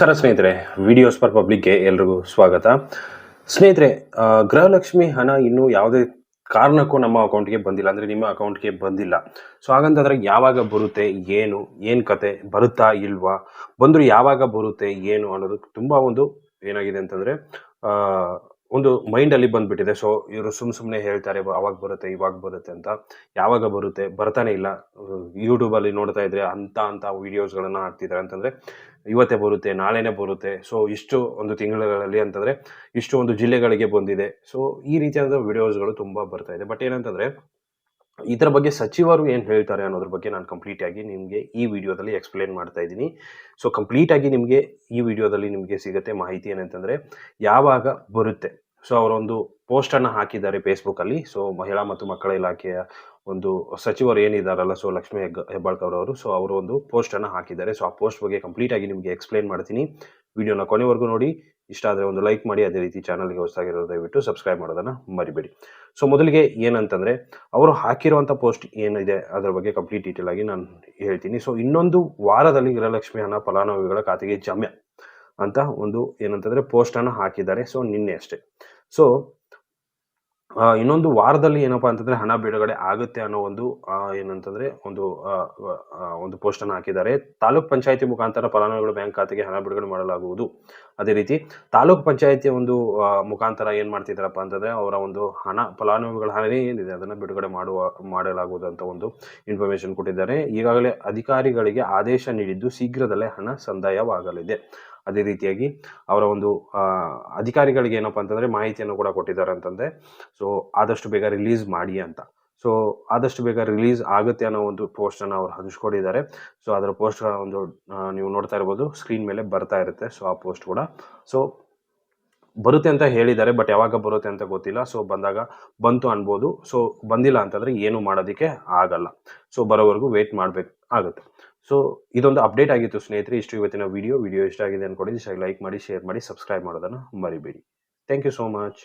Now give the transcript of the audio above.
ನಮಸ್ಕಾರ ಸ್ನೇಹಿತರೆ, videos for ಪಬ್ಲಿಕ್ಗೆ ಎಲ್ರಿಗೂ ಸ್ವಾಗತ. ಸ್ನೇಹಿತರೆ, ಗೃಹಲಕ್ಷ್ಮಿ ಹಣ ಇನ್ನೂ ಯಾವುದೇ ಕಾರಣಕ್ಕೂ ನಮ್ಮ ಅಕೌಂಟ್ಗೆ ಬಂದಿಲ್ಲ, ಅಂದರೆ ನಿಮ್ಮ ಅಕೌಂಟ್ಗೆ ಬಂದಿಲ್ಲ. ಸೊ ಹಾಗಂತಂದರೆ ಯಾವಾಗ ಬರುತ್ತೆ, ಏನು ಕತೆ, ಬರುತ್ತಾ ಇಲ್ವಾ, ಬಂದರೂ ಯಾವಾಗ ಬರುತ್ತೆ ಏನು ಅನ್ನೋದು ತುಂಬ ಒಂದು ಏನಾಗಿದೆ ಅಂತಂದರೆ ಒಂದು ಮೈಂಡಲ್ಲಿ ಬಂದುಬಿಟ್ಟಿದೆ. ಸೊ ಇವರು ಸುಮ್ಮನೆ ಹೇಳ್ತಾರೆ ಅವಾಗ ಬರುತ್ತೆ ಇವಾಗ ಬರುತ್ತೆ ಅಂತ. ಯಾವಾಗ ಬರುತ್ತೆ, ಬರ್ತಾನೆ ಇಲ್ಲ. ಯೂಟ್ಯೂಬಲ್ಲಿ ನೋಡ್ತಾ ಇದ್ರೆ ಅಂಥ ವೀಡಿಯೋಸ್ಗಳನ್ನು ಹಾಕ್ತಿದ್ದಾರೆ ಅಂತಂದರೆ ಇವತ್ತೇ ಬರುತ್ತೆ, ನಾಳೆನೇ ಬರುತ್ತೆ. ಸೊ ಇಷ್ಟು ಒಂದು ತಿಂಗಳುಗಳಲ್ಲಿ ಅಂತಂದರೆ ಇಷ್ಟು ಒಂದು ಜಿಲ್ಲೆಗಳಿಗೆ ಬಂದಿದೆ. ಸೊ ಈ ರೀತಿಯಾದ ವಿಡಿಯೋಸ್ಗಳು ತುಂಬ ಬರ್ತಾ ಇದೆ. ಬಟ್ ಏನಂತಂದರೆ ಇದರ ಬಗ್ಗೆ ಸಚಿವರು ಏನು ಹೇಳ್ತಾರೆ ಅನ್ನೋದ್ರ ಬಗ್ಗೆ ನಾನು ಕಂಪ್ಲೀಟಾಗಿ ನಿಮಗೆ ಈ ವಿಡಿಯೋದಲ್ಲಿ ಎಕ್ಸ್ಪ್ಲೇನ್ ಮಾಡ್ತಾ ಇದ್ದೀನಿ. ಸೊ ಕಂಪ್ಲೀಟಾಗಿ ನಿಮಗೆ ಈ ವಿಡಿಯೋದಲ್ಲಿ ನಿಮಗೆ ಸಿಗುತ್ತೆ ಮಾಹಿತಿ. ಏನಂತಂದರೆ ಯಾವಾಗ ಬರುತ್ತೆ. ಸೊ ಅವರೊಂದು ಪೋಸ್ಟನ್ನು ಹಾಕಿದ್ದಾರೆ ಫೇಸ್ಬುಕ್ಕಲ್ಲಿ. ಸೊ ಮಹಿಳಾ ಮತ್ತು ಮಕ್ಕಳ ಇಲಾಖೆಯ ಒಂದು ಸಚಿವರು ಏನಿದ್ದಾರಲ್ಲ, ಸೊ ಲಕ್ಷ್ಮೀ ಹೆಬ್ಬಾಳ್ಕರ್ ಅವರು, ಸೊ ಅವರು ಒಂದು ಪೋಸ್ಟನ್ನು ಹಾಕಿದ್ದಾರೆ. ಸೊ ಆ ಪೋಸ್ಟ್ ಬಗ್ಗೆ ಕಂಪ್ಲೀಟಾಗಿ ನಿಮಗೆ ಎಕ್ಸ್ಪ್ಲೇನ್ ಮಾಡ್ತೀನಿ. ವಿಡಿಯೋನ ಕೊನೆವರೆಗೂ ನೋಡಿ. ಇಷ್ಟ ಆದರೆ ಒಂದು ಲೈಕ್ ಮಾಡಿ. ಅದೇ ರೀತಿ ಚಾನಲ್ಗೆ ಹೊಸದಾಗಿರೋದು ದಯವಿಟ್ಟು ಸಬ್ಸ್ಕ್ರೈಬ್ ಮಾಡೋದನ್ನು ಮರಿಬೇಡಿ. ಸೊ ಮೊದಲಿಗೆ ಏನಂತಂದರೆ ಅವರು ಹಾಕಿರುವಂಥ ಪೋಸ್ಟ್ ಏನಿದೆ ಅದರ ಬಗ್ಗೆ ಕಂಪ್ಲೀಟ್ ಡೀಟೇಲ್ ಆಗಿ ನಾನು ಹೇಳ್ತೀನಿ. ಸೊ ಇನ್ನೊಂದು ವಾರದಲ್ಲಿ ಗೃಹಲಕ್ಷ್ಮಿ ಹಣ ಫಲಾನುಭವಿಗಳ ಖಾತೆಗೆ ಜಮೆ ಅಂತ ಒಂದು ಏನಂತಂದರೆ ಪೋಸ್ಟನ್ನು ಹಾಕಿದ್ದಾರೆ. ಸೊ ನಿನ್ನೆ ಅಷ್ಟೇ. ಸೊ ಇನ್ನೊಂದು ವಾರದಲ್ಲಿ ಏನಪ್ಪಾ ಅಂತಂದರೆ ಹಣ ಬಿಡುಗಡೆ ಆಗುತ್ತೆ ಅನ್ನೋ ಒಂದು ಏನಂತಂದರೆ ಒಂದು ಪೋಸ್ಟನ್ನು ಹಾಕಿದ್ದಾರೆ. ತಾಲೂಕ್ ಪಂಚಾಯಿತಿ ಮುಖಾಂತರ ಫಲಾನುಭವಿಗಳ ಬ್ಯಾಂಕ್ ಖಾತೆಗೆ ಹಣ ಬಿಡುಗಡೆ ಮಾಡಲಾಗುವುದು. ಅದೇ ರೀತಿ ತಾಲೂಕ್ ಪಂಚಾಯಿತಿಯ ಒಂದು ಮುಖಾಂತರ ಏನು ಮಾಡ್ತಿದ್ದಾರಪ್ಪ ಅಂತಂದರೆ ಅವರ ಒಂದು ಫಲಾನುಭವಿಗಳ ಹಣ ಏನಿದೆ ಅದನ್ನು ಬಿಡುಗಡೆ ಮಾಡಲಾಗುವುದು ಅಂತ ಒಂದು ಇನ್ಫಾರ್ಮೇಷನ್ ಕೊಟ್ಟಿದ್ದಾರೆ. ಈಗಾಗಲೇ ಅಧಿಕಾರಿಗಳಿಗೆ ಆದೇಶ ನೀಡಿದ್ದು ಶೀಘ್ರದಲ್ಲೇ ಹಣ ಸಂದಾಯವಾಗಲಿದೆ. ಅದೇ ರೀತಿಯಾಗಿ ಅವರ ಒಂದು ಅಧಿಕಾರಿಗಳಿಗೆ ಏನಪ್ಪ ಅಂತಂದರೆ ಮಾಹಿತಿಯನ್ನು ಕೂಡ ಕೊಟ್ಟಿದ್ದಾರೆ ಅಂತಂದರೆ ಸೊ ಆದಷ್ಟು ಬೇಗ ರಿಲೀಸ್ ಮಾಡಿ ಅಂತ. ಸೊ ಆದಷ್ಟು ಬೇಗ ರಿಲೀಸ್ ಆಗುತ್ತೆ ಅನ್ನೋ ಒಂದು ಪೋಸ್ಟನ್ನು ಅವ್ರು ಹಂಚ್ಕೊಂಡಿದ್ದಾರೆ. ಸೊ ಅದರ ಪೋಸ್ಟ್ ಒಂದು ನೀವು ನೋಡ್ತಾ ಇರ್ಬೋದು, ಸ್ಕ್ರೀನ್ ಮೇಲೆ ಬರ್ತಾ ಇರುತ್ತೆ. ಸೊ ಆ ಪೋಸ್ಟ್ ಕೂಡ ಸೊ ಬರುತ್ತೆ ಅಂತ ಹೇಳಿದ್ದಾರೆ. ಬಟ್ ಯಾವಾಗ ಬರುತ್ತೆ ಅಂತ ಗೊತ್ತಿಲ್ಲ. ಸೊ ಬಂದಾಗ ಬಂತು ಅನ್ಬೋದು. ಸೊ ಬಂದಿಲ್ಲ ಅಂತಂದರೆ ಏನು ಮಾಡೋದಕ್ಕೆ ಆಗಲ್ಲ. ಸೊ ಬರೋವರೆಗೂ ವೇಟ್ ಮಾಡಬೇಕು ಆಗುತ್ತೆ. ಸೊ ಇದೊಂದು ಅಪ್ಡೇಟ್ ಆಗಿತ್ತು ಸ್ನೇಹಿತರೆ. ಇಷ್ಟು ಇವತ್ತಿನ ವಿಡಿಯೋ ಇಷ್ಟ ಆಗಿದೆ ಅನ್ಕೊಂಡಿದ್ದು ಲೈಕ್ ಮಾಡಿ, ಶೇರ್ ಮಾಡಿ, ಸಬ್ಸ್ಕ್ರೈಬ್ ಮಾಡೋದನ್ನು ಮರಿಬೇಡಿ. Thank you so much.